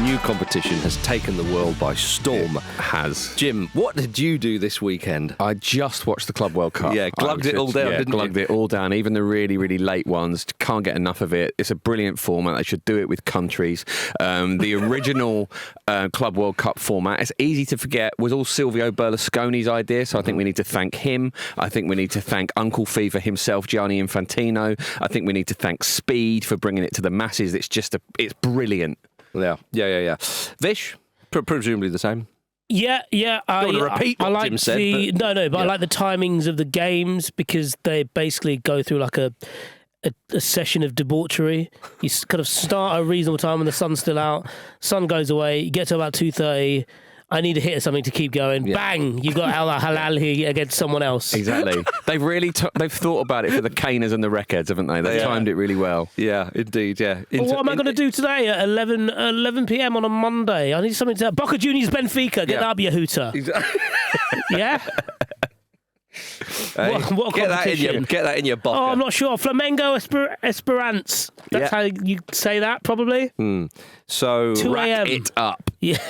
new competition has taken the world by storm. It has. Jim, what did you do this weekend? I just watched the Club World Cup. Yeah, glugged it all down, didn't you? Glugged it all down, even the really, really late ones. Can't get enough of it. It's a brilliant format. They should do it with countries. The original Club World Cup format, it's easy to forget, was all Silvio Berlusconi's idea, so I think we need to thank him. I think we need to thank Uncle FIFA himself, Gianni Infantino. I think we need to thank Speed for bringing it to the masses. It's brilliant. Yeah. Vish, presumably the same. Yeah. I don't want to repeat what Jim said. I like the timings of the games because they basically go through like a session of debauchery. You kind of start at a reasonable time when the sun's still out. Sun goes away. You get to about 2:30. I need a hit of something to keep going. Yeah. Bang! You've got Al Halal here against someone else. Exactly. They've really they've thought about it for the Caners and the Wreckheads, haven't they? They've timed it really well. Yeah, indeed. Yeah. Well, what am I going to do today at 11 p.m. on a Monday? I need something to... Boca Juniors Benfica. Get that, be a hooter. Exactly. Yeah? Hey, what get that in your Boca. Oh, I'm not sure. Flamengo Esperance. That's how you say that, probably. So 2 wrap a.m. it up. Yeah.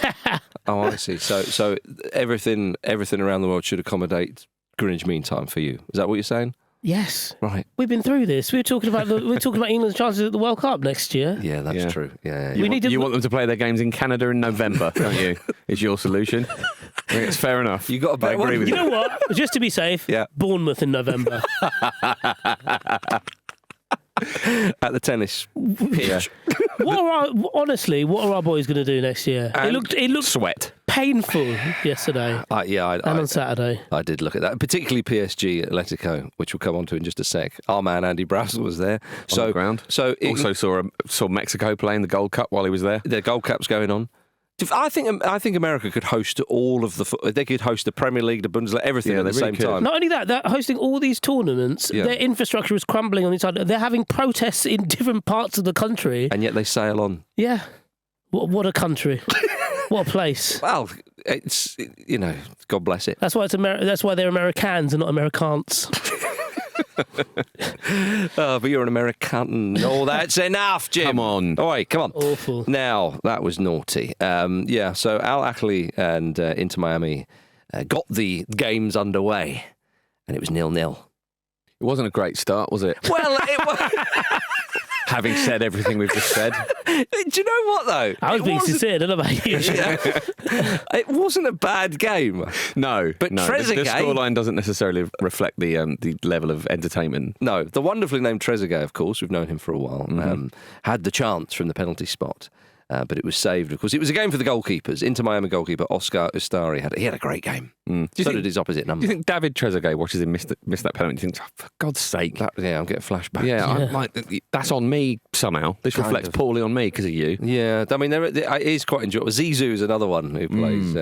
Oh, I see. So everything around the world should accommodate Greenwich Mean Time for you. Is that what you're saying? Yes. Right. We've been through this. We're talking about England's chances at the World Cup next year. Yeah, that's true. Yeah. You want them to play their games in Canada in November, don't you? Is your solution? I think it's fair enough. You got a better agree with you. You know what? Just to be safe, Bournemouth in November. At the tennis pitch. What are our boys going to do next year? It looked sweat. Painful yesterday. And on Saturday. I did look at that, particularly PSG Atletico, which we'll come on to in just a sec. Our man Andy Brassel was there. On the ground. Also saw Mexico playing the Gold Cup while he was there. The Gold Cup's going on. I think America could host all of the. They could host the Premier League, the Bundesliga, everything at the same time. Not only that, they're hosting all these tournaments. Their infrastructure is crumbling on the side. They're having protests in different parts of the country, and yet they sail on. Yeah, what a country! What a place! Well, it's God bless it. That's why That's why they're Americans and not Americans. But you're an American. Oh, that's enough, Jim. Come on. All right, come on. Awful. Now, that was naughty. So Al Ahly and Inter Miami got the games underway, and it was 0-0. It wasn't a great start, was it? Well, it was... Having said everything we've just said. Do you know what, though? I was being sincere, don't know about you. It wasn't a bad game. No. But Trezeguet... The scoreline doesn't necessarily reflect the level of entertainment. No. The wonderfully named Trezeguet, of course, we've known him for a while, had the chance from the penalty spot. But it was saved, of course. It was a game for the goalkeepers. Inter Miami goalkeeper Oscar Ustari had a great game. So did his opposite number. Do you think David Trezeguet watches him miss that penalty and thinks, for God's sake? I'm getting flashbacks. Yeah, I'm like, that's on me somehow. This reflects poorly on me because of you. Yeah, I mean, it is quite enjoyable. Zizou is another one who plays.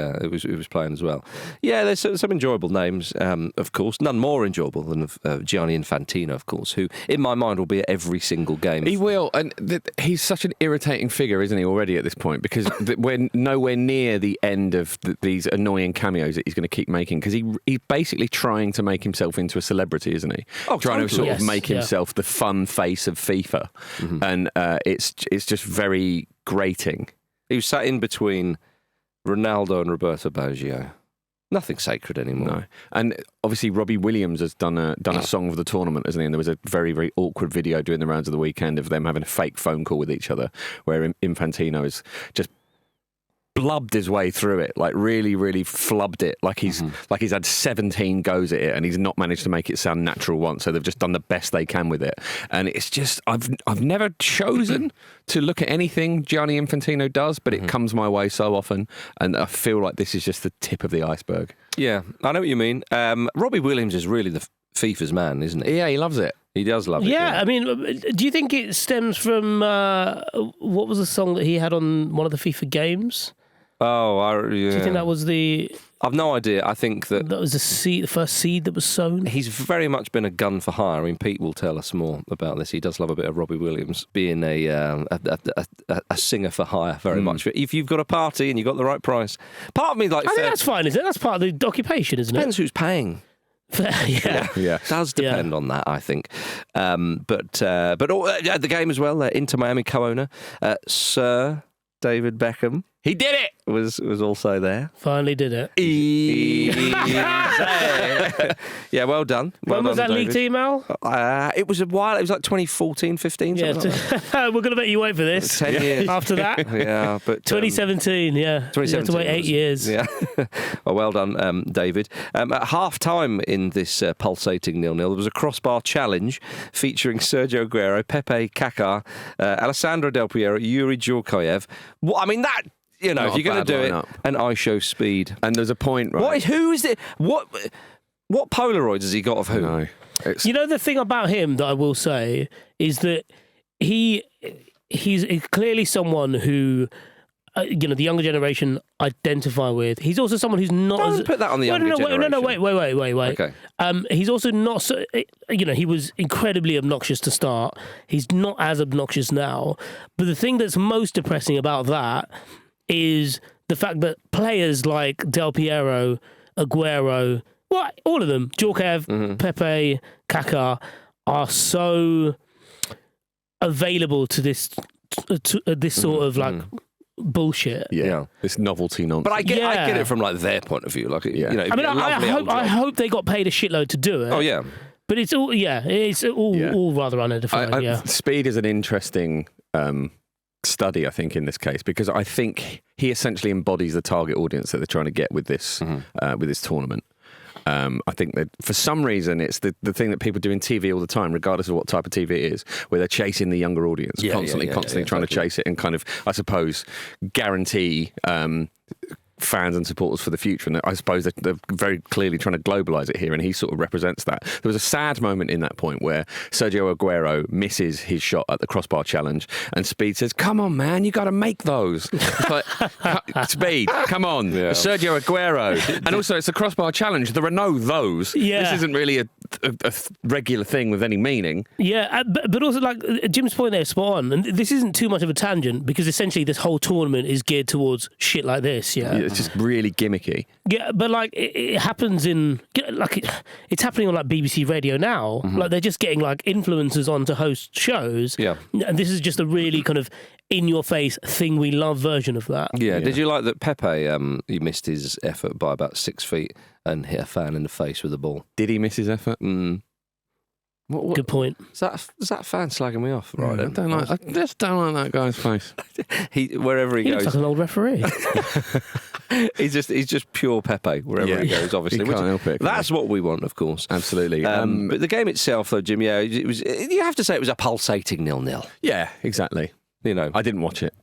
Who was playing as well. Yeah, there's some enjoyable names, of course. None more enjoyable than Gianni Infantino, of course, who, in my mind, will be at every single game. He will, and he's such an irritating figure, isn't he, already at this point? Because we're nowhere near the end of these annoying cameos that he's going to keep making, because he's basically trying to make himself into a celebrity, isn't he? Trying to sort of make himself the fun face of FIFA, and it's just very grating. He was sat in between Ronaldo and Roberto Baggio. Nothing sacred anymore. No. And obviously Robbie Williams has done a song of the tournament, hasn't he? And there was a very, very awkward video doing the rounds of the weekend of them having a fake phone call with each other where Infantino is just blubbed his way through it, like really, really flubbed it, like he's had 17 goes at it and he's not managed to make it sound natural once. So they've just done the best they can with it, and it's just I've never chosen to look at anything Gianni Infantino does, but it comes my way so often, and I feel like this is just the tip of the iceberg. Yeah, I know what you mean. Robbie Williams is really the FIFA's man, isn't he? Yeah, he loves it. He does love it. Yeah, I mean, do you think it stems from what was the song that he had on one of the FIFA games? Oh, Do you think that was the... I've no idea. I think that was the first seed that was sown. He's very much been a gun for hire. I mean, Pete will tell us more about this. He does love a bit of Robbie Williams, being a singer for hire very much. If you've got a party and you've got the right price, part of me like... I think that's fine, isn't it? That's part of the occupation, isn't it? Depends who's paying. Yeah. Does depend on that, I think. But at the game as well, Inter Miami co-owner, Sir David Beckham He did it! was also there. Finally did it. Yeah, well done. When was that league team, Al? It was a while. It was like 2014, 15. Yeah, Something like that. we're going to make you wait for this. 10 years. After that, Yeah, but 2017. Yeah, 2017 you have to wait 8 years. Yeah. well done, David. At half time in this pulsating 0-0, there was a crossbar challenge featuring Sergio Aguero, Pepe, Kaká, Alessandro Del Piero, Yuri Djurkaev. Well, I mean, that, you know, Not if a you're going to bad do lineup. it, an iShowSpeed. And there's a point, right? Who is it? What Polaroids has he got of who? No. It's, You know, the thing about him that I will say is that he's clearly someone who, the younger generation identify with. He's also someone who's not. Don't put that on the younger generation. Wait. Okay. He's also not so. He was incredibly obnoxious to start. He's not as obnoxious now. But the thing that's most depressing about that is the fact that players like Del Piero, Aguero, all of them, Djurkaev, Pepe, Kaká, are so available to this sort of like bullshit. yeah. This novelty nonsense. But I get it from like their point of view. Like, Yeah. you know, I mean, I hope they got paid a shitload to do it. Oh yeah. But it's all all rather unedified. Speed is an interesting study, I think, in this case, because I think he essentially embodies the target audience that they're trying to get with this tournament. I think that for some reason it's the thing that people do in TV all the time, regardless of what type of TV it is, where they're chasing the younger audience, constantly trying to chase it and kind of, I suppose, guarantee fans and supporters for the future. And I suppose they're very clearly trying to globalise it here, and he sort of represents that. There was a sad moment in that point where Sergio Aguero misses his shot at the crossbar challenge, and Speed says, "Come on, man, you got to make those." It's like, Speed, come on, Sergio Aguero. And also, it's a crossbar challenge. There are no those. Yeah. This isn't really a regular thing with any meaning. Yeah, but also, like, Jim's point there is spot on. And this isn't too much of a tangent, because essentially this whole tournament is geared towards shit like this, It's just really gimmicky. Yeah, but like it happens it's happening on like BBC Radio now. Like they're just getting like influencers on to host shows. Yeah. And this is just a really kind of in your face thing we love version of that. Yeah. Did you like that Pepe? He missed his effort by about 6 feet and hit a fan in the face with the ball. Did he miss his effort? What, Good point. is that fan slagging me off? Right, I just don't like that guy's face. Wherever he He goes, looks like an old referee. he's just pure Pepe wherever he goes. Obviously, He can't help it, can that's what we want, of course. Absolutely. But the game itself, though, Jim, it was. You have to say it was a pulsating 0-0. Yeah, exactly. You know, I didn't watch it.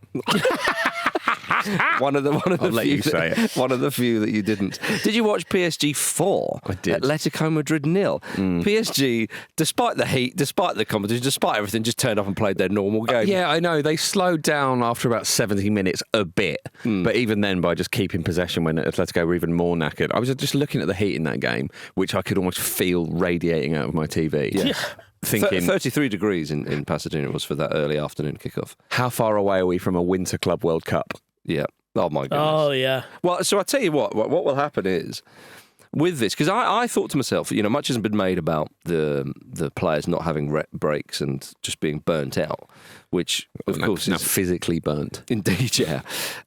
one of the I'll let few you say it. One of the few that you didn't. Did you watch PSG 4? I did. Atletico Madrid 0. PSG, despite the heat, despite the competition, despite everything, just turned up and played their normal game. Yeah, I know. They slowed down after about 70 minutes a bit. But even then, by just keeping possession when Atletico were even more knackered. I was just looking at the heat in that game, which I could almost feel radiating out of my TV. Yeah. Thinking, 33 degrees in Pasadena was for that early afternoon kickoff. how far away are we from a Winter Club World Cup? Yeah. Oh, my goodness. Oh, yeah. Well, so I tell you what will happen is with this, because I thought to myself, much has been made about the players not having breaks and just being burnt out, which of course now is physically burnt. Indeed, yeah.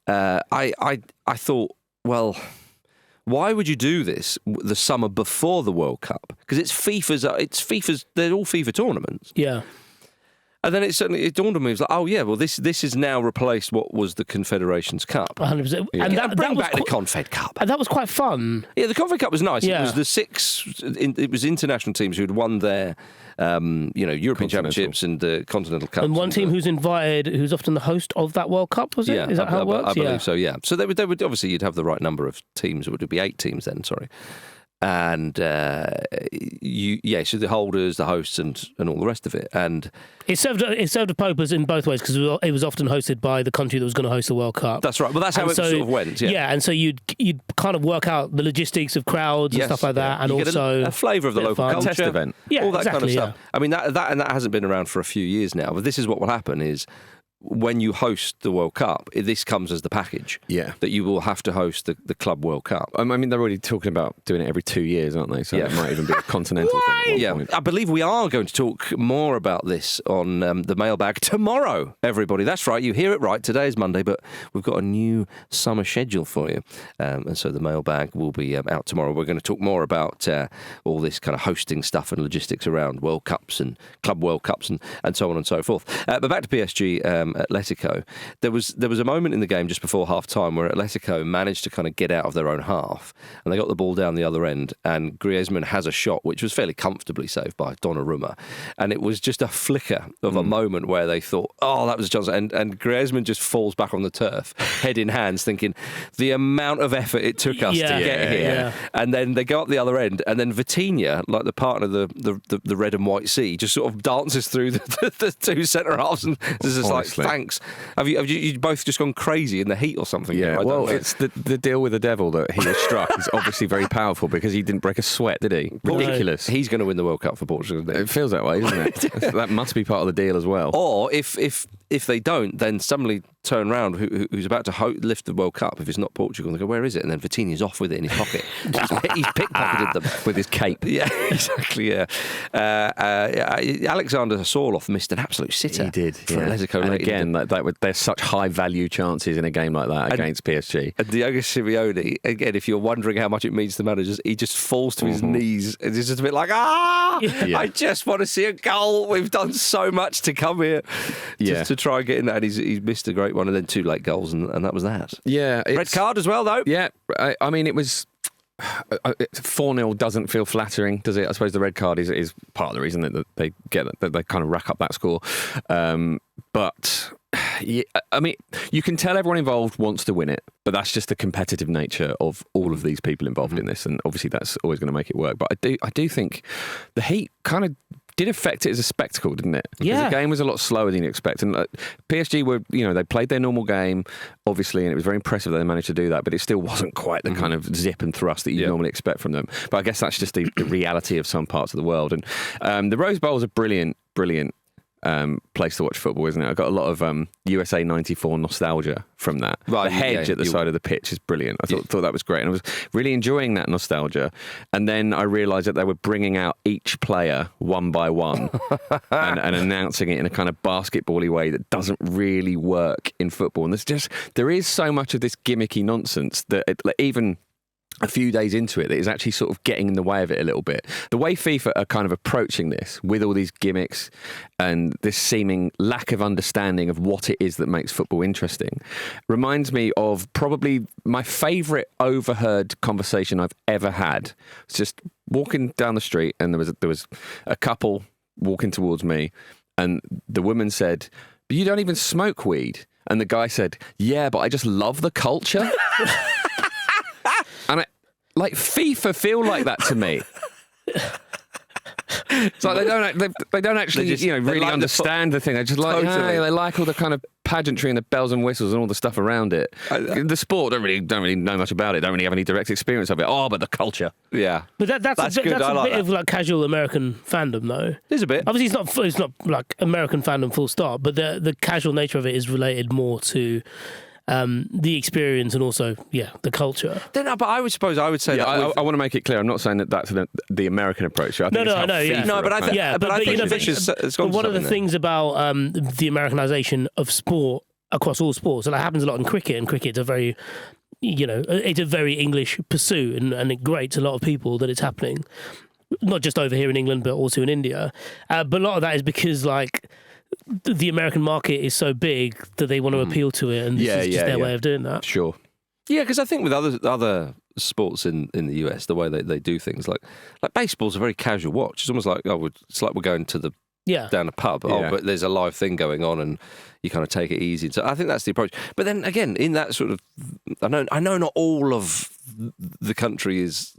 I thought, well, why would you do this the summer before the World Cup? Because it's FIFA's. They're all FIFA tournaments. Yeah. And then it dawned on me, it was like, oh yeah, well this has now replaced what was the Confederations Cup. 100%. Yeah. And Bring back the Confed Cup. And that was quite fun. Yeah, the Confed Cup was nice. Yeah. It was the it was international teams who had won their European Championships and the Continental Cups. And one team who's often the host of that World Cup, was it? Yeah, Is that how it works? I believe so, yeah. So they would obviously, you'd have the right number of teams. It would be 8 teams then, sorry. And so the holders, the hosts, and all the rest of it. And it served a purpose in both ways, because it was often hosted by the country that was going to host the World Cup. That's right. Well, that's how it sort of went. Yeah. Yeah, and so you'd kind of work out the logistics of crowds and stuff like that, and you also get a flavour of the local fun. culture, test event, yeah, all that kind of exactly, stuff. yeah. I mean, that hasn't been around for a few years now. But this is what will happen: is when you host the World Cup, this comes as the package. Yeah. That you will have to host the Club World Cup. I mean, they're already talking about doing it every 2 years, aren't they? So it might even be a continental thing at one Yeah, point. I believe we are going to talk more about this on the mailbag tomorrow, everybody. That's right, you hear it right. Today is Monday, but we've got a new summer schedule for you. And so the mailbag will be out tomorrow. We're going to talk more about all this kind of hosting stuff and logistics around World Cups and Club World Cups and so on and so forth. But back to PSG, Atletico. There was a moment in the game just before half-time where Atletico managed to kind of get out of their own half, and they got the ball down the other end, and Griezmann has a shot which was fairly comfortably saved by Donnarumma, and it was just a flicker of a moment where they thought, oh, that was a chance, and Griezmann just falls back on the turf, head in hands, thinking the amount of effort it took us to get here, and then they go up the other end, and then Vitinha, like the partner of the red and white sea, just sort of dances through the two centre halves, and is just like, thanks. Have you both just gone crazy in the heat or something? Yeah, well, it's the deal with the devil that he was struck is obviously very powerful because he didn't break a sweat, did he? Ridiculous. He's going to win the World Cup for Portugal, isn't it? It feels that way, doesn't it? That must be part of the deal as well. Or if they don't, then somebody turn around who's about to lift the World Cup, if it's not Portugal, and they go, where is it? And then Vitinha's off with it in his pocket. He's pickpocketed them. With his cape. Yeah, exactly, yeah. Alexander Sorloth missed an absolute sitter. He did, for Atletico. And again, there's such high-value chances in a game like that against PSG. And Diogo Simeone, again, if you're wondering how much it means to managers, he just falls to his knees. And he's just a bit like, I just want to see a goal. We've done so much to come here to try and get in that. And he's missed a great one, and then 2 late goals, and that was that. Yeah. Red card as well, though. Yeah, I mean, it was... 4-0 doesn't feel flattering, does it? I suppose the red card is part of the reason that they get that they kind of rack up that score. But yeah, I mean, you can tell everyone involved wants to win it, but that's just the competitive nature of all of these people involved in this, and obviously that's always going to make it work. But I do think the heat kind of did affect it as a spectacle, didn't it? Because the game was a lot slower than you expect. And PSG were, they played their normal game, obviously, and it was very impressive that they managed to do that, but it still wasn't quite the kind of zip and thrust that you normally expect from them. But I guess that's just the reality of some parts of the world. And the Rose Bowl is a brilliant place to watch football, isn't it? I got a lot of USA 94 nostalgia from that. Right, the hedge at the side of the pitch is brilliant. I thought that was great, and I was really enjoying that nostalgia. And then I realised that they were bringing out each player one by one and announcing it in a kind of basketball-y way that doesn't really work in football. And there is so much of this gimmicky nonsense that even a few days into it that is actually sort of getting in the way of it a little bit. The way FIFA are kind of approaching this with all these gimmicks and this seeming lack of understanding of what it is that makes football interesting reminds me of probably my favourite overheard conversation I've ever had. It's just walking down the street and there was a couple walking towards me, and the woman said, "But you don't even smoke weed." And the guy said, "Yeah, but I just love the culture." And FIFA feel like that to me. It's like they don't actually really like understand the thing. They just like they like all the kind of pageantry and the bells and whistles and all the stuff around it. The sport don't really know much about it. Don't really have any direct experience of it. Oh, but the culture. Yeah, but that's a bit of like casual American fandom, though. There's a bit. Obviously, it's not like American fandom full stop, but the casual nature of it is related more to the experience and also, the culture. But I would say that. I want to make it clear. I'm not saying that that's the American approach. I think I know. But I think Vish has gone. One of the things about the Americanization of sport across all sports, and that happens a lot in cricket. And cricket's a very, it's a very English pursuit, and it grates a lot of people that it's happening, not just over here in England, but also in India. But a lot of that is because the American market is so big that they want to appeal to it, and this is just their way of doing that. Sure. Yeah, because I think with other sports in the US, the way they do things, like baseball's a very casual watch. It's almost like, it's like we're going to the down a pub. But there's a live thing going on, and you kind of take it easy. So I think that's the approach. But then again, in that sort of, I know not all of the country is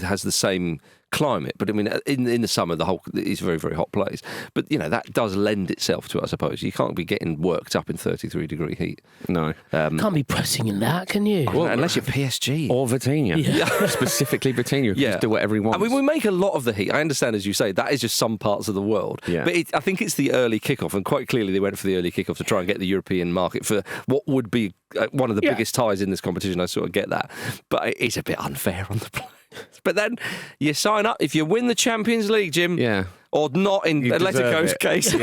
has the same climate, but I mean, in the summer, the whole is a very, very hot place. But that does lend itself to it, I suppose. You can't be getting worked up in 33-degree heat. No, can't be pressing in that, can you? Well, unless you're PSG or Vitinha, specifically Vitinha. Yeah, just do whatever he wants. I mean, we make a lot of the heat. I understand, as you say, that is just some parts of the world. Yeah. But I think it's the early kickoff, and quite clearly they went for the early kickoff to try and get the European market for what would be one of the biggest ties in this competition. I sort of get that, but it's a bit unfair on the players. But then you sign up if you win the Champions League, Jim. Yeah. Or not in Atletico's case.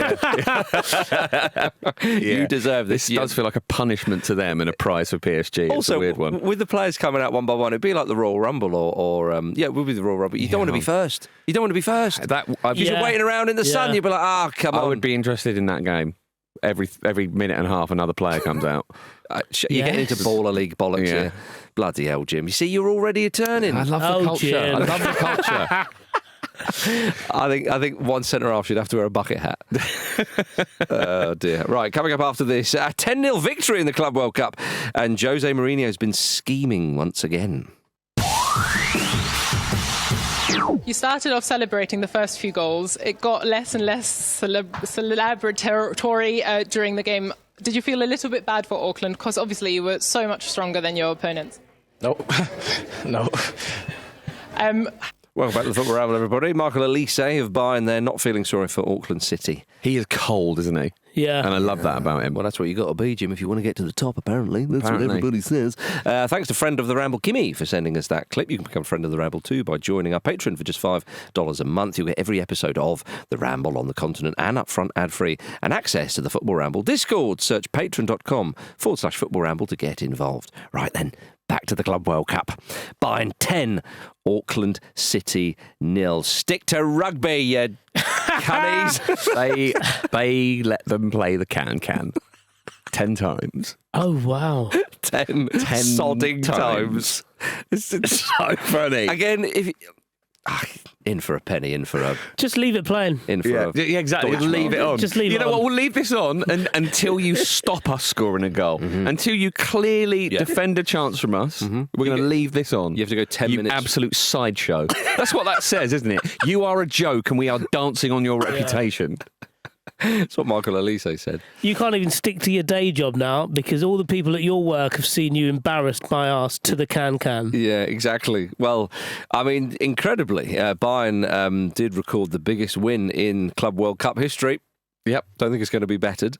You deserve this. This does feel like a punishment to them and a prize for PSG. Also, it's a weird one. With the players coming out one by one, it'd be like the Royal Rumble or it would be the Royal Rumble. You don't want to be first. You don't want to be first. Because you're waiting around in the sun, you'd be like, come on. I would be interested in that game. Every minute and a half, another player comes out. You're getting into baller league bollocks here. Bloody hell, Jim. You see, you're already turning. I love the culture. Jim. I love the culture. I think one centre half should have to wear a bucket hat. Oh dear. Right, coming up after this, a 10-0 victory in the Club World Cup, and Jose Mourinho has been scheming once again. You started off celebrating the first few goals. It got less and less celebratory during the game. Did you feel a little bit bad for Auckland? Because obviously you were so much stronger than your opponents. No. No. Welcome back to the Football Ramble, everybody. Michael Elise of Bayern there, not feeling sorry for Auckland City. He is cold, isn't he? Yeah. And I love that about him. Well, that's what you got to be, Jim, if you want to get to the top, apparently. That's what everybody says. Thanks to friend of the Ramble, Kimmy, for sending us that clip. You can become a friend of the Ramble too by joining our Patreon for just $5 a month. You'll get every episode of the Ramble on the continent and upfront ad-free and access to the Football Ramble Discord. Search patreon.com/Football Ramble to get involved. Right then, back to the Club World Cup. Bayern 10, Auckland City 0. Stick to rugby, you cunnies. They let them play the can 10 times. Oh, wow. 10 sodding times. It's so funny. Again, if in for a penny, in for a... Just leave it playing. In for Yeah, exactly. Deutsche Leave it on. Just leave you it know on. what? We'll leave this on until you stop us scoring a goal. Until you clearly defend a chance from us. We're going to leave this on. You have to go 10 minutes. You absolute sideshow. That's what that says, isn't it? You are a joke and we are dancing on your reputation. That's what Michael Elise said. You can't even stick to your day job now because all the people at your work have seen you embarrassed by us to the can. Yeah, exactly. Well, I mean, incredibly, Bayern did record the biggest win in Club World Cup history. Yep. Don't think it's going to be bettered.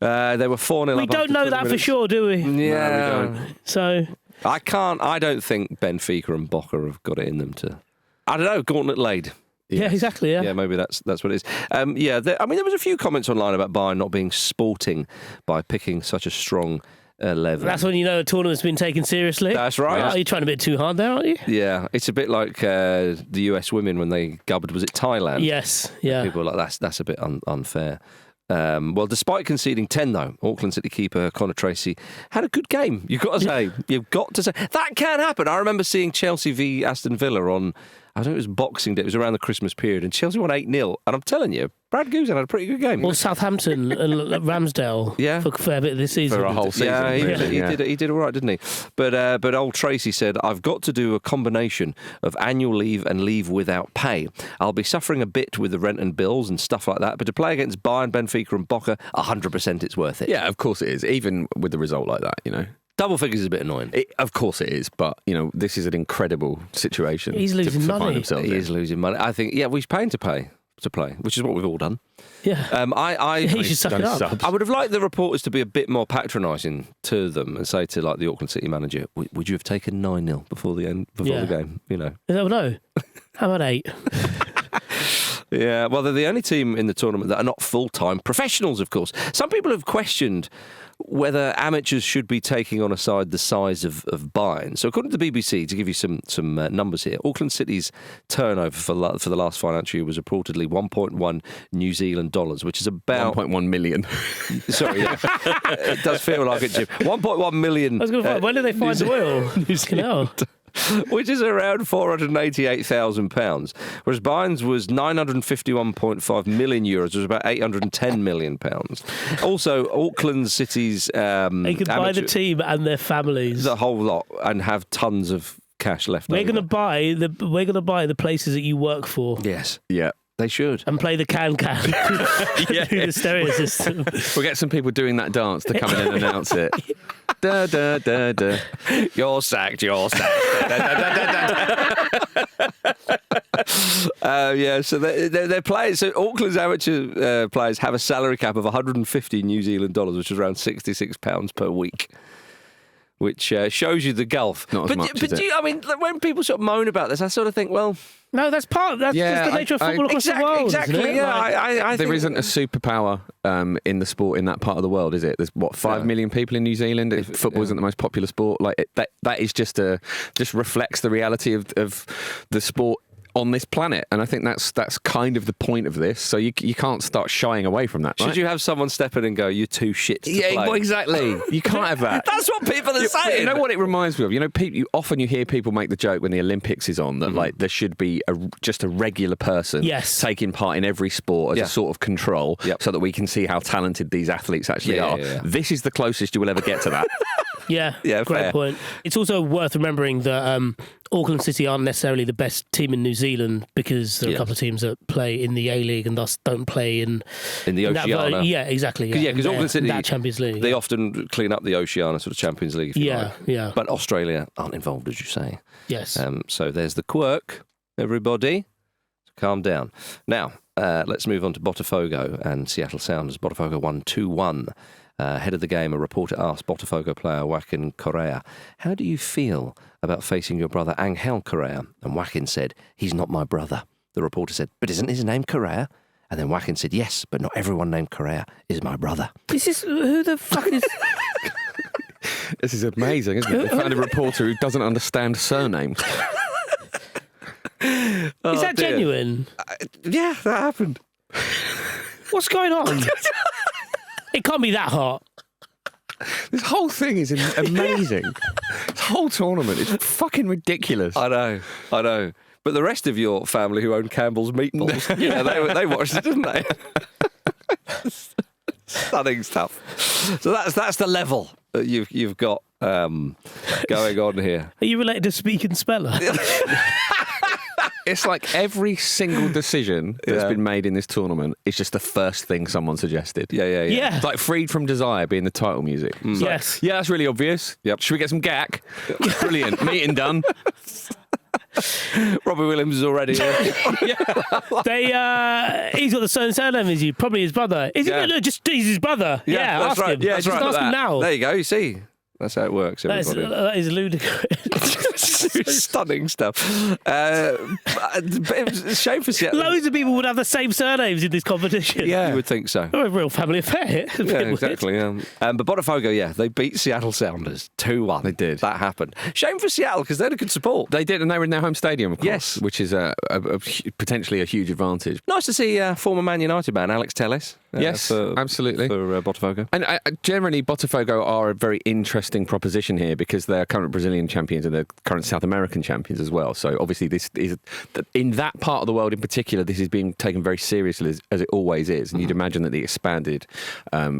They were 4-0 We up don't after know 20 that minutes. for sure, do we? Yeah. No, we don't. So... I don't think Benfica and Boca have got it in them to... I don't know, gauntlet laid. Yeah, exactly, yeah. Yeah, maybe that's what it is. There was a few comments online about Bayern not being sporting by picking such a strong 11. That's when you know a tournament's been taken seriously. That's right. Oh, you're trying a bit too hard there, aren't you? Yeah, it's a bit like the US women when they gubbed, was it Thailand? Yes, yeah. People were like, that's a bit unfair. Well, despite conceding 10, though, Auckland City keeper Conor Tracy had a good game. You've got to say. You've got to say. That can happen. I remember seeing Chelsea v Aston Villa on, I think it was Boxing Day. It was around the Christmas period, and Chelsea won 8-0. And I'm telling you, Brad Guzan had a pretty good game. Or Southampton and Ramsdale for a fair bit of this season. For a whole season. Yeah, he did all right, didn't he? But old Tracy said, I've got to do a combination of annual leave and leave without pay. I'll be suffering a bit with the rent and bills and stuff like that, but to play against Bayern, Benfica and Boca, 100% it's worth it. Yeah, of course it is. Even with the result like that, you know. Double figures is a bit annoying. Of course it is, but, you know, this is an incredible situation. He's losing to money. Find himself He in. is losing money. I think, we're paying to play, which is what we've all done. Yeah. He should suck it up. I would have liked the reporters to be a bit more patronising to them and say to like the Auckland City manager, would you have taken 9-0 before the game? You know. No. How about 8? Yeah, well, they're the only team in the tournament that are not full-time professionals, of course. Some people have questioned whether amateurs should be taking on a side the size of Bayern. So according to the BBC, to give you some numbers here, Auckland City's turnover for the last financial year was reportedly 1.1 New Zealand dollars, which is about... 1.1 million. Sorry, yeah. It does feel like it, Jim. 1.1 million... I was going to find, when did they find oil? New Zealand. Which is around £488,000, whereas Bayern's was €951.5 million, which was about £810 million. Also, Auckland City's they could buy the team and their families. The whole lot, and have tons of cash left We're over. gonna buy the places that you work for Yes, Yeah. they should. and play the can through the stereo system. We'll get some people doing that dance to come in and announce it. Da, da, da, da. You're sacked. You're sacked. So they're playing. So Auckland's amateur players have a salary cap of 150 New Zealand dollars, which is around £66 per week. Which shows you the gulf. Not as much, is it? I mean, when people sort of moan about this, I sort of think, well, No, that's just the nature of football across the world. exactly. Isn't it? Yeah, Like, I There think isn't a superpower in the sport in that part of the world, is it? There's 5 million people in New Zealand. Football isn't the most popular sport. Like that is just reflects the reality of the sport on this planet, and I think that's kind of the point of this. So you can't start shying away from that. Right? Should you have someone step in and go, "You're too shit to play"? Well, exactly. You can't have that. That's what people are saying. You know what it reminds me of? You know, often you hear people make the joke when the Olympics is on that like there should be just a regular person taking part in every sport as a sort of control, so that we can see how talented these athletes actually are. Yeah. This is the closest you will ever get to that. Yeah, fair. great point. It's also worth remembering that Auckland City aren't necessarily the best team in New Zealand because there are a couple of teams that play in the A-League and thus don't play in the Oceania. Yeah, exactly. Because Auckland City, that Champions League. They often clean up the Oceania sort of Champions League. If you like. Yeah. But Australia aren't involved, as you say. Yes. So there's the quirk, everybody. So calm down. Now, let's move on to Botafogo and Seattle Sounders. Botafogo won 2-1. Ahead of the game, a reporter asked Botafogo player Joaquin Correa, "How do you feel about facing your brother Angel Correa?" And Joaquin said, "He's not my brother." The reporter said, "But isn't his name Correa?" And then Joaquin said, "Yes, but not everyone named Correa is my brother." Who the fuck is... This is amazing, isn't it? They found a reporter who doesn't understand surnames. Is that genuine? Yeah, that happened. What's going on? It can't be that hot. This whole thing is amazing. This whole tournament is fucking ridiculous. I know. But the rest of your family who own Campbell's Meatballs, they watched it, didn't they? Stunning stuff. So that's the level that you've got going on here. Are you related to Speak and Speller? It's like every single decision that's been made in this tournament is just the first thing someone suggested. Yeah. It's like Freed from Desire being the title music. Yes. Yeah, that's really obvious. Yep. Should we get some gack? Brilliant. Meeting done. Robbie Williams is already here. He's got the same surname as you, probably his brother. Is he? No, just he's his brother. Yeah, that's ask right. him. Yeah, just ask him now. There you go. You see, that's how it works. That is ludicrous. Stunning stuff. But it's a shame for Seattle. Loads of people would have the same surnames in this competition. Yeah, you would think so. A real family affair. It's a bit Yeah, weird. exactly. But Botafogo, they beat Seattle Sounders 2-1. They did. That happened. Shame for Seattle because they're a good support. They did, and they were in their home stadium, of course, Yes. which is potentially a huge advantage. Nice to see former Man United man Alex Telles. Yes, absolutely. For Botafogo. And generally, Botafogo are a very interesting proposition here because they're current Brazilian champions and they're current South American champions as well. So obviously, this is in that part of the world in particular, this is being taken very seriously as it always is. And you'd imagine that the expanded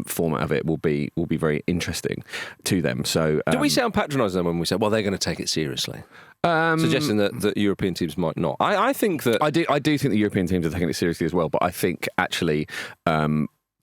format of it will be very interesting to them. So do we sound patronising when we say, well, they're going to take it seriously? Suggesting that European teams might not. I think that I do think the European teams are taking it seriously as well, but I think actually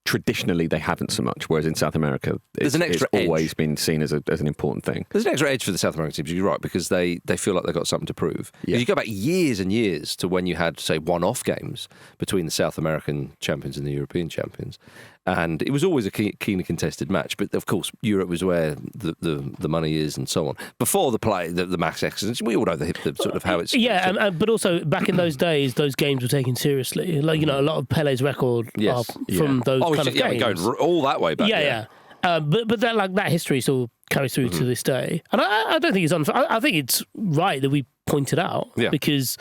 traditionally they haven't so much, whereas in South America There's an extra it's always been seen as an important thing. there's an extra edge for the South American teams, you're right, because they feel like they've got something to prove. Yeah. You go back years and years to when you had, say, one-off games between the South American champions and the European champions. And it was always a keenly contested match. But, of course, Europe was where the money is and so on. Before the max excellence, we all know the sort of how it's... Yeah, but also back in those days, those games were taken seriously. Like, a lot of Pele's record are from those kind of games. Going all that way back. Yeah. But that history still carries through to this day. And I don't think it's unfair. I think it's right that we point it out because,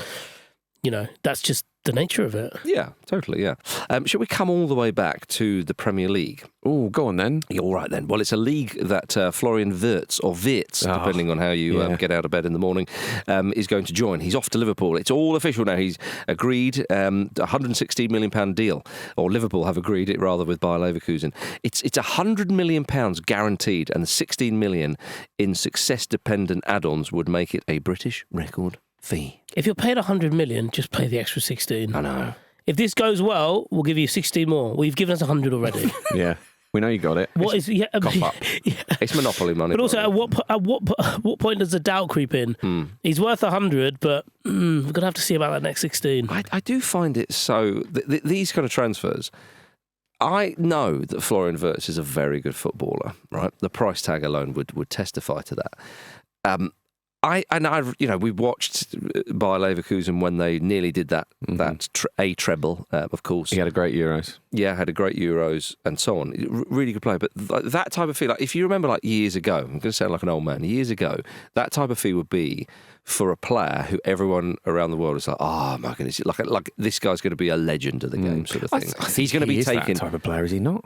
that's just the nature of it. Yeah, totally, yeah. Shall we come all the way back to the Premier League? Oh, go on then. Yeah, all right then. Well, it's a league that Florian Wirtz, or Wirtz, depending on how you get out of bed in the morning, is going to join. He's off to Liverpool. It's all official now. He's agreed a £116 million deal, or Liverpool have agreed it rather with Bayer Leverkusen. It's £100 million guaranteed, and the 16 million in success-dependent add-ons would make it a British record fee. If you're paid 100 million, just pay the extra 16. I know. If this goes well, we'll give you 16 more. Well, you've given us 100 already. Yeah, we know you got it. What is Cough up. It's monopoly money. But also, at what point does the doubt creep in? He's worth 100, but we're going to have to see about that next 16. I do find it so... these kind of transfers... I know that Florian Wirtz is a very good footballer, right? The price tag alone would testify to that. We watched Bayer Leverkusen when they nearly did that treble, of course. He had a great Euros. Yeah, had a great Euros and so on. Really good player. But that type of fee, like if you remember like years ago, I'm going to sound like an old man, years ago, that type of fee would be for a player who everyone around the world is like, oh my goodness, like this guy's going to be a legend of the game sort of thing. He's going to be taking... that type of player, is he not?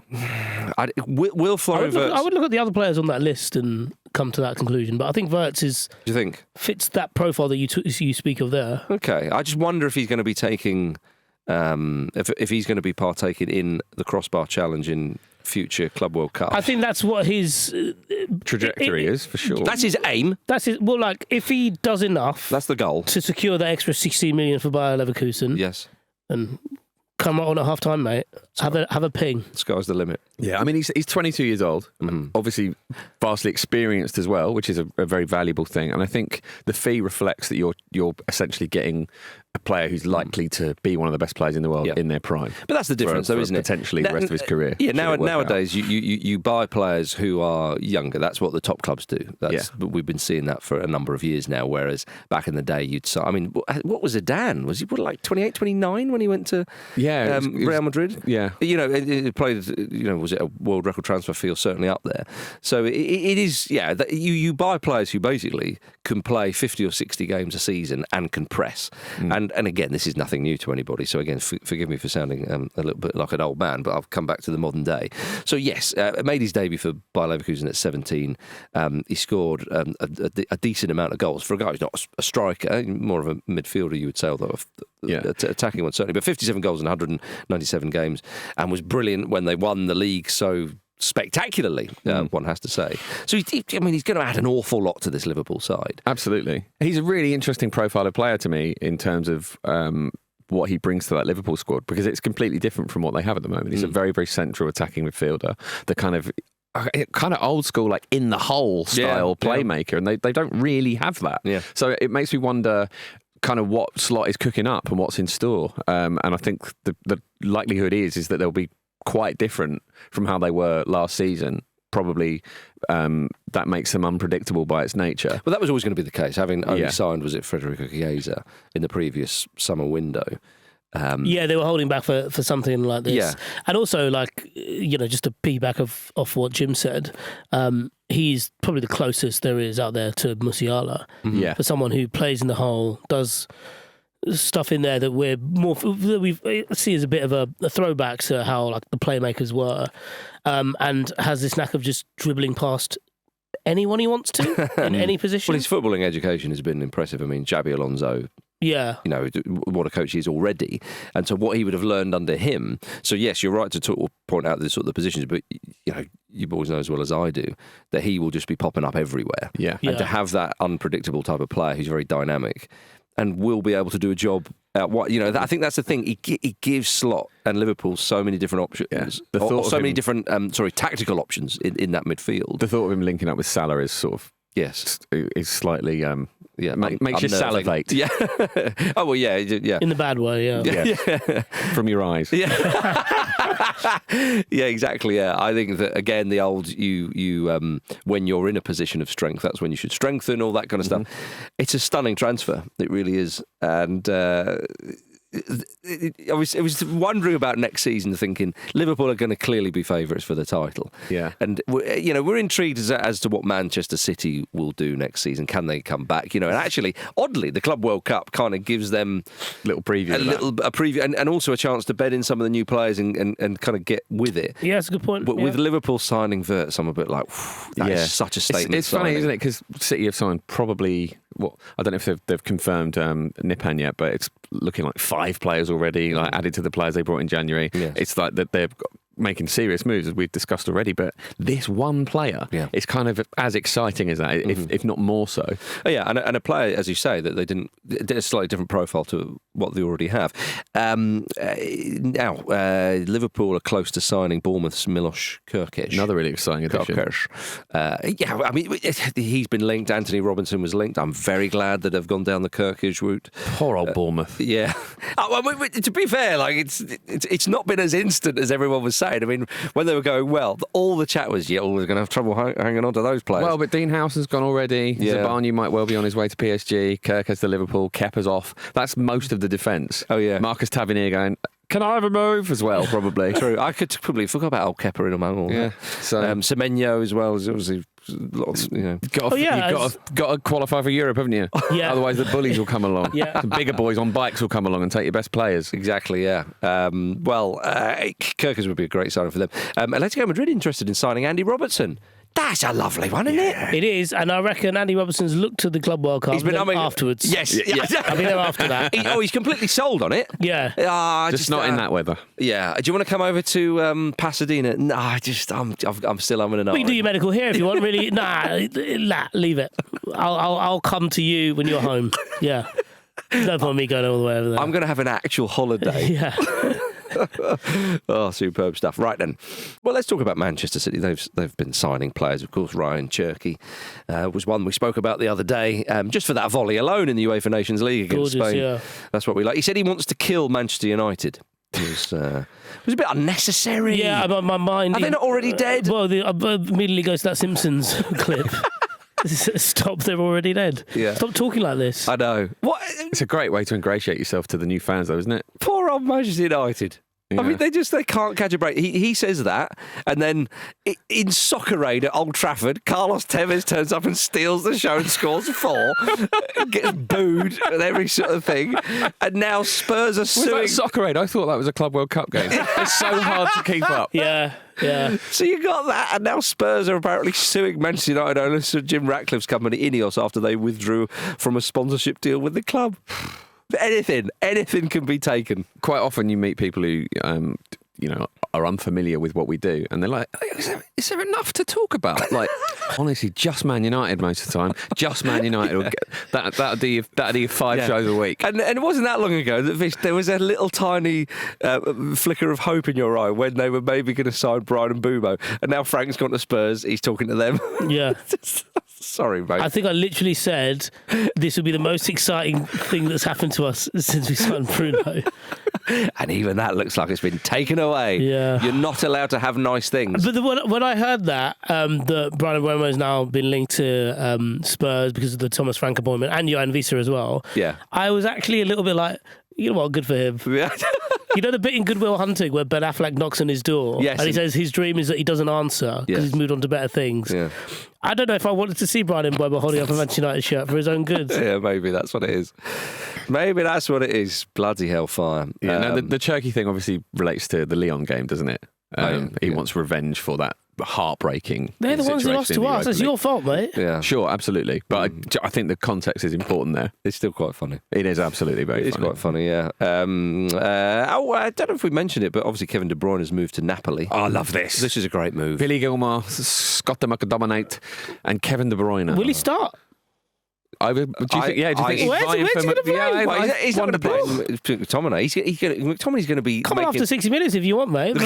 Will Florian Wirtz... I would look at the other players on that list and come to that conclusion, but I think Wirtz Do you think? Fits that profile that you speak of there. Okay, I just wonder if he's going to be taking... if he's going to be partaking in the crossbar challenge in future Club World Cup. I think that's what his trajectory is, for sure. That's his aim. That's his. Well, like if he does enough, that's the goal to secure that extra 16 million for Bayer Leverkusen. Yes, and come on at half time, mate. Have a ping. Sky's the limit. Yeah, I mean he's 22 years old, obviously vastly experienced as well, which is a very valuable thing. And I think the fee reflects that you're essentially getting a player who's likely to be one of the best players in the world in their prime. But that's the difference, though, isn't it? Potentially the rest of his career. Yeah, nowadays you buy players who are younger. That's what the top clubs do. We've been seeing that for a number of years now, whereas back in the day I mean, what was Zidane? Was he like 28, 29 when he went to Real Madrid? Yeah. You know, he played, was it a world record transfer fee or certainly up there? So it is, you buy players who basically can play 50 or 60 games a season and can press. And again, this is nothing new to anybody. So again, forgive me for sounding a little bit like an old man, but I'll come back to the modern day. So yes, made his debut for Bayer Leverkusen at 17. He scored a decent amount of goals for a guy who's not a striker, more of a midfielder, you would say, although attacking one certainly. But 57 goals in 197 games, and was brilliant when they won the league so spectacularly, one has to say. So he's going to add an awful lot to this Liverpool side. Absolutely. He's a really interesting profile of player to me in terms of what he brings to that Liverpool squad, because it's completely different from what they have at the moment. He's a very, very central attacking midfielder, the kind of old school, like in the hole style playmaker, and they don't really have that. Yeah. So it makes me wonder kind of what slot is cooking up and what's in store. And I think the likelihood is that they'll be quite different from how they were last season. Probably that makes them unpredictable by its nature. Well, that was always going to be the case, having only signed, was it Federico Chiesa, in the previous summer window. They were holding back for something like this. Yeah. And also, just to piggyback off what Jim said, he's probably the closest there is out there to Musiala. Yeah. For someone who plays in the hole, does stuff in there that we see as a bit of a throwback to how like the playmakers were, and has this knack of just dribbling past anyone he wants to in any position. Well, his footballing education has been impressive. I mean, Xabi Alonso, what a coach he is already, and so what he would have learned under him. So yes, you're right to point out the sort of the positions, but you boys know as well as I do that he will just be popping up everywhere. And to have that unpredictable type of player who's very dynamic and will be able to do a job at I think that's the thing. He gives Slot and Liverpool so many different options, many different tactical options in that midfield. The thought of him linking up with Salah is sort of is slightly makes you salivate. Yeah. Oh well, yeah. In the bad way, yeah. From your eyes. Yeah. Yeah, exactly. Yeah, I think that again, the old you when you're in a position of strength, that's when you should strengthen, all that kind of stuff. It's a stunning transfer. It really is, and I was wondering about next season, thinking Liverpool are going to clearly be favourites for the title. Yeah. And we're intrigued as to what Manchester City will do next season. Can they come back? And actually, oddly, the Club World Cup kind of gives them little preview, a preview, and also a chance to bed in some of the new players and kind of get with it. Yeah, that's a good point. But with Liverpool signing Wirtz, I'm a bit like, that is such a statement. It's funny, isn't it? Because City have signed probably, I don't know if they've confirmed Nipan yet, but it's looking like 5 players already, like added to the players they brought in January. Yes. It's like that they've got making serious moves, as we've discussed already, but this one player is kind of as exciting as that, if not more so. Oh, yeah, and a player, as you say, that they did a slightly different profile to what they already have. Now, Liverpool are close to signing Bournemouth's Milos Kerkic. Another really exciting addition. I mean, he's been linked. Anthony Robinson was linked. I'm very glad that they've gone down the Kerkic route. Poor old Bournemouth. Yeah. To be fair, like it's not been as instant as everyone was saying. I mean, when they were going well, all the chat was, we're going to have trouble hanging on to those players. Well, but Dean Howson's gone already. Zabarney might well be on his way to PSG. Kirk has to Liverpool. Kepa's off. That's most of the defence. Oh, yeah. Marcus Tavernier going, can I have a move as well, probably? True. I could probably forgot about old Kepa in among all that. So, Semenyo as well, is obviously... You've got to qualify for Europe, haven't you? Yeah. Otherwise, the bullies will come along. The bigger boys on bikes will come along and take your best players. Exactly, yeah. Kirkers would be a great signing for them. Atletico Madrid interested in signing Andy Robertson. That's a lovely one, isn't it? It is, and I reckon Andy Robertson's looked to the Club World Cup afterwards. Yes. I mean, they're after that. He's completely sold on it. Yeah. Just not in that weather. Yeah. Do you want to come over to Pasadena? No, I'm still having an eye. We can do your medical here if you want, really. Nah, leave it. I'll come to you when you're home. Yeah. There's no point in me going all the way over there. I'm going to have an actual holiday. Yeah. Oh, superb stuff. Right then. Well, let's talk about Manchester City. They've been signing players, of course. Ryan Cherky was one we spoke about the other day, just for that volley alone in the UEFA Nations League against Spain. Yeah. That's what we like. He said he wants to kill Manchester United. It was a bit unnecessary. Yeah, my mind... Are they not already dead? Well, immediately goes to that Simpsons clip. Stop, they're already dead. Yeah. Stop talking like this. I know. What? It's a great way to ingratiate yourself to the new fans, though, isn't it? Poor old Manchester United. Yeah. I mean, they can't catch a break. He says that, and then in Soccer Aid at Old Trafford, Carlos Tevez turns up and steals the show and scores 4, gets booed and every sort of thing, and now Spurs are suing. Was that Soccer Aid? I thought that was a Club World Cup game. It's so hard to keep up. Yeah. So you got that, and now Spurs are apparently suing Manchester United owner Sir Jim Ratcliffe's company Ineos after they withdrew from a sponsorship deal with the club. Anything can be taken. Quite often you meet people who, are unfamiliar with what we do, and they're like, is there enough to talk about? Like, honestly, just Man United most of the time. Just Man United. Will get, that'd be 5 shows a week. And it wasn't that long ago that Vish, there was a little tiny flicker of hope in your eye when they were maybe going to sign Bruyne and Bumo, and now Frank's gone to Spurs. He's talking to them. Yeah. Sorry, mate. I think I literally said this would be the most exciting thing that's happened to us since we signed Bruno. And even that looks like it's been taken away. Yeah. You're not allowed to have nice things. But when I heard that Bruyne and Buemo has now been linked to Spurs because of the Thomas Frank appointment, and Johan Visa as well, I was actually a little bit like, you know what, good for him. Yeah. You know the bit in Good Will Hunting where Ben Affleck knocks on his door and he says his dream is that he doesn't answer because he's moved on to better things. Yeah. I don't know if I wanted to see Bruyne and Buemo holding up a Manchester United shirt for his own good. Yeah, maybe that's what it is. Bloody hellfire. Yeah, the Cherky thing obviously relates to the Lyon game, doesn't it? He wants revenge for that heartbreaking. They're the ones who lost to us. It's your fault, mate. Yeah, sure, absolutely. But I think the context is important there. It's still quite funny. It is absolutely very funny. It's quite funny, yeah. I don't know if we mentioned it, but obviously Kevin De Bruyne has moved to Napoli. Oh, I love this. This is a great move. Billy Gilmore, Scott de McDominate, and Kevin De Bruyne. Will he start? Do you think he's vying for McTominay? He's not going to play McTominay. McTominay's going to be come on after 60 minutes if you want, mate.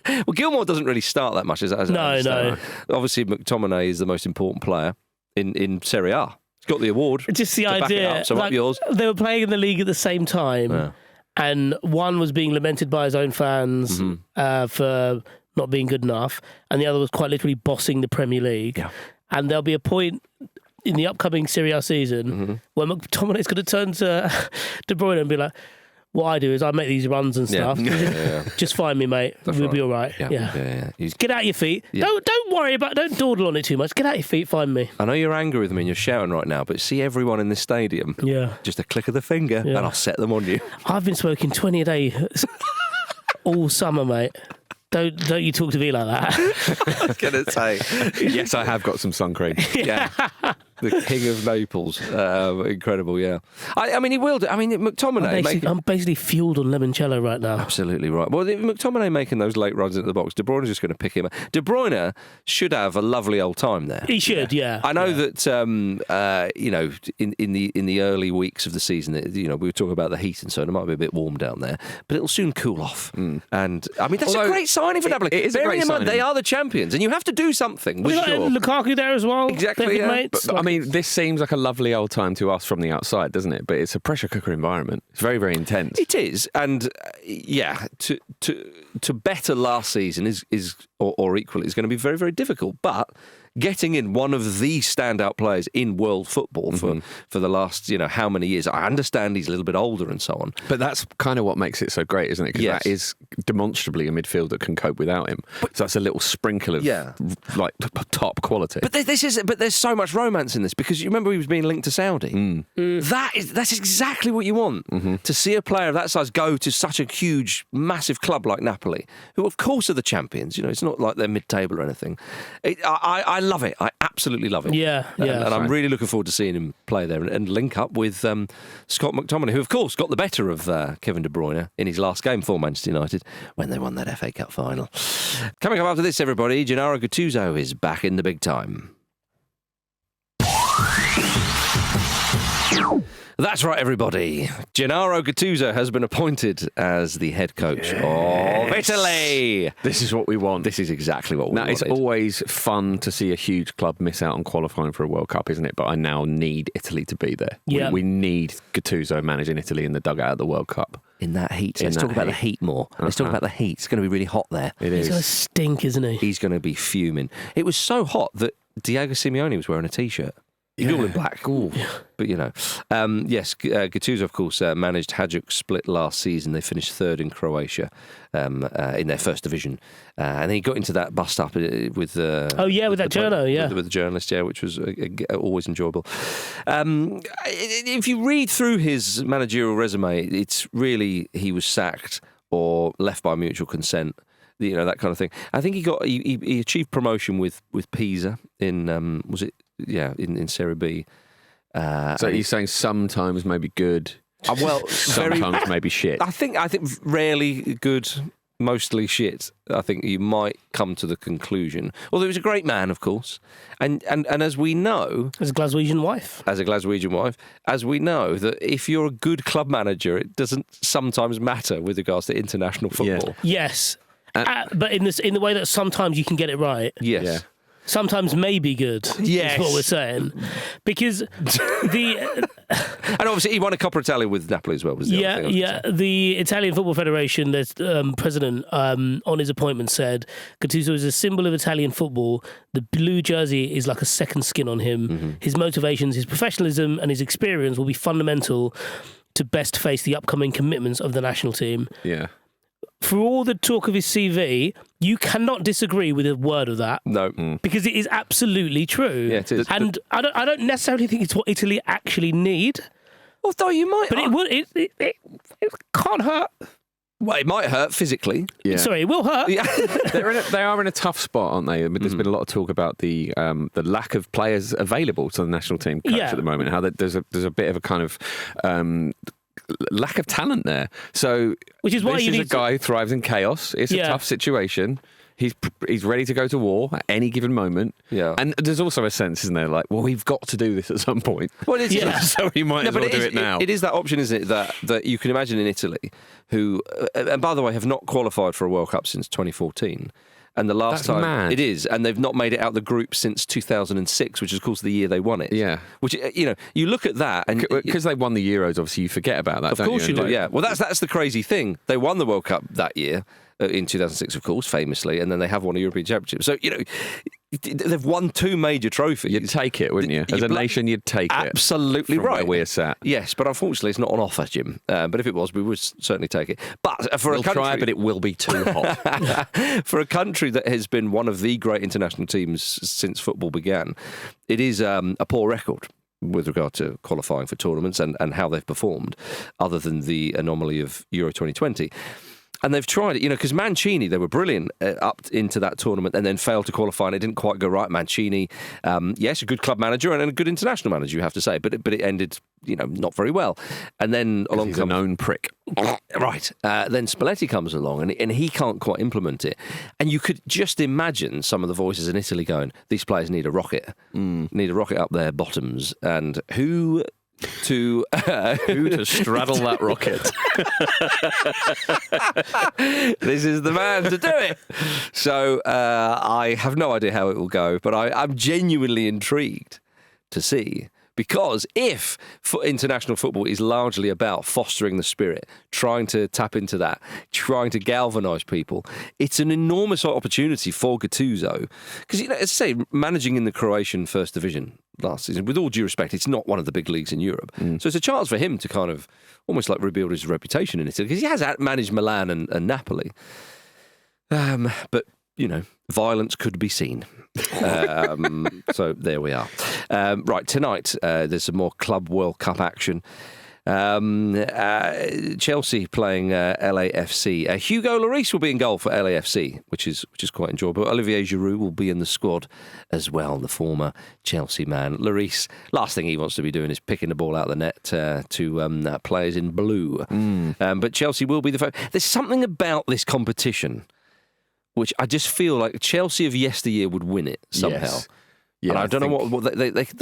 Well, Gilmore doesn't really start that much, No. Obviously, McTominay is the most important player in Serie A. He's got the award. Just the idea. Up yours. They were playing in the league at the same time, and one was being lamented by his own fans for not being good enough, and the other was quite literally bossing the Premier League. Yeah. And there'll be a point in the upcoming Serie A season where McTominay's going to turn to De Bruyne and be like, what I do is I make these runs and stuff. Yeah. Just find me, mate. We'll be all right. Yeah. He's- Get out your feet. Yeah. Don't worry about. Don't dawdle on it too much. Get out your feet. Find me. I know you're angry with me and you're shouting right now, but see everyone in this stadium. Yeah. Just a click of the finger, and I'll set them on you. I've been smoking 20 a day all summer, mate. Don't you talk to me like that. I was going to say. Yes, I have got some sun cream. Yeah. The king of Naples. Incredible, yeah. I mean, he will do. I mean, McTominay... I'm basically fueled on limoncello right now. Absolutely right. Well, McTominay making those late runs into the box, De Bruyne's just going to pick him up. De Bruyne should have a lovely old time there. He should, yeah. I know that in the early weeks of the season, we were talking about the heat and so on. It might be a bit warm down there, but it'll soon cool off. And I mean, that's a great signing for Napoli. It is a Bearing great in mind, signing. they are the champions, and you have to do something. We With got Lukaku there as well. Exactly, They're good yeah. mates. But, I mean, this seems like a lovely old time to us from the outside, doesn't it? But it's a pressure cooker environment. It's very, very intense. It is, and to better last season is or equally is going to be very, very difficult. But getting in one of the standout players in world football for the last how many years? I understand he's a little bit older and so on. But that's kind of what makes it so great, isn't it? Because Yes. that is demonstrably a midfield that can cope without him. So that's a little sprinkle of like top quality. But there's so much romance in this because you remember he was being linked to Saudi. That's exactly what you want to see a player of that size go to such a huge, massive club like Napoli, who of course are the champions. It's not like they're mid-table or anything. I love it. I absolutely love it. Yeah. And I'm really looking forward to seeing him play there and link up with Scott McTominay, who of course got the better of Kevin De Bruyne in his last game for Manchester United when they won that FA Cup final. Coming up after this, everybody, Gennaro Gattuso is back in the big time. That's right, everybody. Gennaro Gattuso has been appointed as the head coach of Italy. This is what we want. This is exactly what we want. It's always fun to see a huge club miss out on qualifying for a World Cup, isn't it? But I now need Italy to be there. Yeah. We need Gattuso managing Italy in the dugout at the World Cup. In that heat. In Let's that talk about the heat. heat more. Let's talk about the heat. It's going to be really hot there. It He's is. going to stink, isn't he? He's going to be fuming. It was so hot that Diego Simeone was wearing a T-shirt. He's all in black. Ooh. But, yes, Gattuso, of course, managed Hajduk Split last season. They finished third in Croatia in their first division. And then he got into that bust-up with... with that journo, yeah. With the journalist, which was always enjoyable. If you read through his managerial resume, it's really he was sacked or left by mutual consent. That kind of thing. I think he achieved promotion with Pisa in in Serie B. So you're saying sometimes maybe good, sometimes maybe shit. I think rarely good, mostly shit. I think you might come to the conclusion. Although he was a great man, of course, and as we know, As a Glaswegian wife. as we know that if you're a good club manager, it doesn't sometimes matter with regards to international football. Yes. But in the way that sometimes you can get it right. Yes. Yeah. Sometimes maybe good. Yes. Is what we're saying. Because And obviously he won a Coppa Italia with Napoli as well. Was the other thing I was gonna say. the Italian Football Federation, the president on his appointment said Gattuso is a symbol of Italian football. The blue jersey is like a second skin on him. His motivations, his professionalism and his experience will be fundamental to best face the upcoming commitments of the national team. Yeah. For all the talk of his CV, you cannot disagree with a word of that. No. Because it is absolutely true. Yeah, it is. And I don't necessarily think it's what Italy actually need, Although you might... but it would. It can't hurt. Well, it might hurt physically. Yeah. Sorry, it will hurt. Yeah. They are in a tough spot, aren't they? I mean, there's been a lot of talk about the lack of players available to the national team coach Yeah. at the moment. How there's a bit of a kind of lack of talent there. So Which is why this you is a need guy who thrives in chaos. It's a Yeah. tough situation. He's ready to go to war at any given moment. Yeah. And there's also a sense, isn't there, like, well, we've got to do this at some point. Well, it's, Yeah. So we might as well do it now. It is that option, isn't it, that you can imagine in Italy, who, and by the way, have not qualified for a World Cup since 2014. And the last That's time mad. it is, and they've not made it out the group since 2006, which is, of course, the year they won it. Yeah. Which, you look at that, and Because they won the Euros, obviously, you forget about that, of don't course you And do, yeah. Well, that's the crazy thing. They won the World Cup that year in 2006, of course, famously, and then they have won a European Championship. So they've won 2 major trophies. You'd take it, wouldn't you? As a nation, you'd take it. Absolutely from right. Where we're sat. Yes, but unfortunately, it's not on offer, Jim. But if it was, we would certainly take it. But for We'll a country, try, but it will be too hot. for a country that has been one of the great international teams since football began, it is a poor record with regard to qualifying for tournaments and how they've performed, other than the anomaly of Euro 2020. And they've tried it, because Mancini, they were brilliant up into that tournament and then failed to qualify, and it didn't quite go right. Mancini, yes, a good club manager and a good international manager, you have to say, but it ended, not very well. And then along He's a known prick. Right. Then Spalletti comes along and he can't quite implement it. And you could just imagine some of the voices in Italy going, these players need a rocket. Need a rocket up their bottoms. And who to straddle that rocket? This is the man to do it. So I have no idea how it will go, but I'm genuinely intrigued to see. Because if international football is largely about fostering the spirit, trying to tap into that, trying to galvanise people, it's an enormous opportunity for Gattuso. Because, as I say, managing in the Croatian First Division last season, with all due respect, it's not one of the big leagues in Europe. So it's a chance for him to kind of almost like rebuild his reputation in Italy, because he has managed Milan and Napoli. But, violence could be seen. So there we are. Right, tonight there's some more Club World Cup action. Chelsea playing LAFC. Hugo Lloris will be in goal for LAFC, which is quite enjoyable. Olivier Giroud will be in the squad as well, the former Chelsea man. Lloris, last thing he wants to be doing is picking the ball out of the net to players in blue. But Chelsea will be there's something about this competition which I just feel like Chelsea of yesteryear would win it somehow. Yes. Yeah, and I don't know what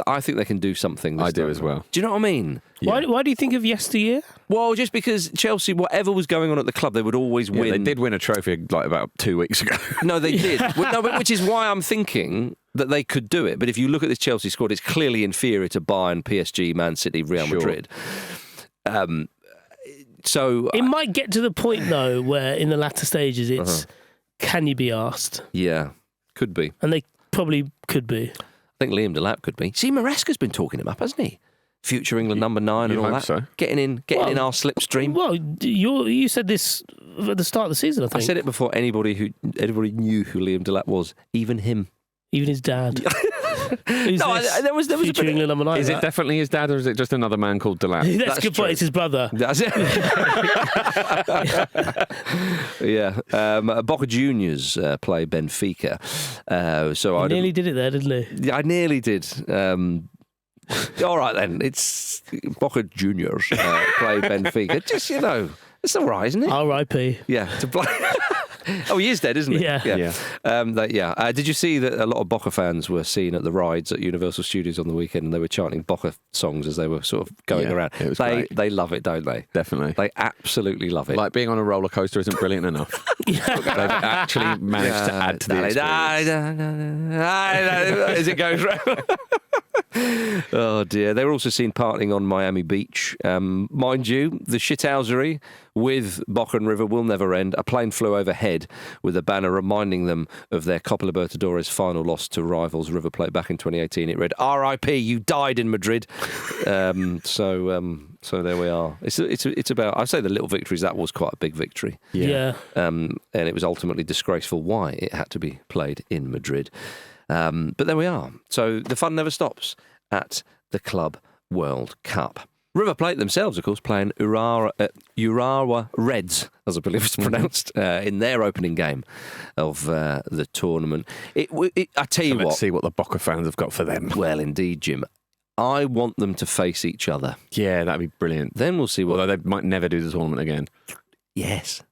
I think they can do something. I do as well. Do you know what I mean? Yeah. Why do you think of yesteryear? Well, just because Chelsea, whatever was going on at the club, they would always win. They did win a trophy like about 2 weeks ago. No, they did. Which is why I'm thinking that they could do it. But if you look at this Chelsea squad, it's clearly inferior to Bayern, PSG, Man City, Real Madrid. So it might get to the point though where in the latter stages it's can you be asked? Yeah, could be. And they probably could be. I think Liam Delap could be. See, Maresca's been talking him up, hasn't he? Future England number 9 and all that. So. Getting in our slipstream. Well, you said this at the start of the season, I think. I said it before anybody knew who Liam Delap was, even him. Even his dad. There was a bit. England number 9. Is it definitely his dad, or is it just another man called Delap? That's a good point. It's his brother. That's it. Yeah. Boca Juniors play Benfica. So I nearly did it there, didn't he? Yeah, I nearly did. All right then. It's Boca Juniors play Benfica. Just it's all right, isn't it? R.I.P. Yeah. To play. Oh, he is dead, isn't he? Yeah. Did you see that a lot of Boca fans were seen at the rides at Universal Studios on the weekend, and they were chanting Boca songs as they were sort of going around? It was great. They love it, don't they? Definitely. They absolutely love it. Like being on a roller coaster isn't brilliant enough. They've actually managed to add to the experience. As it goes round. Oh dear. They were also seen partying on Miami Beach. Mind you, the shithousery with Boca and River will never end. A plane flew overhead with a banner reminding them of their Copa Libertadores final loss to rivals River Plate back in 2018. It read, "R.I.P. You died in Madrid." So there we are. It's about, I say the little victories. That was quite a big victory. Yeah. And it was ultimately disgraceful why it had to be played in Madrid. But there we are. So the fun never stops at the Club World Cup. River Plate themselves, of course, playing Urawa Reds, as I believe it's pronounced, in their opening game of the tournament. I tell you what. Let's see what the Boca fans have got for them. Well, indeed, Jim. I want them to face each other. Yeah, that'd be brilliant. Then we'll see what... Although they might never do the tournament again. Yes.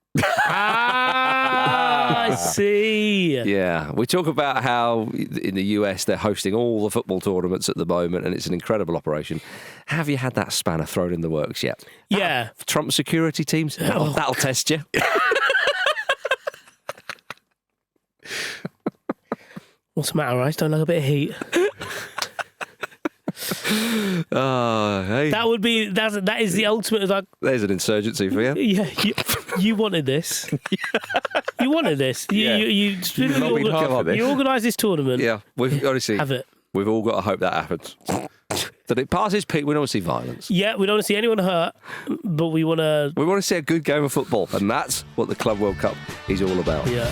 I see. Yeah, we talk about how in the US they're hosting all the football tournaments at the moment, and it's an incredible operation. Have you had that spanner thrown in the works yet? Yeah. Trump security teams, that'll test you. What's the matter, Rice? Don't like a bit of heat? Oh, hey. That is the ultimate. Like, there's an insurgency for you. Yeah. You wanted this. You wanted this. You lobbied hard for this. you organised this tournament. Yeah, we've honestly, Have it. we've all got to hope that happens. That it passes peak. We don't want to see violence. Yeah, we don't want to see anyone hurt, but we want to. We want to see a good game of football, and that's what the Club World Cup is all about. Yeah.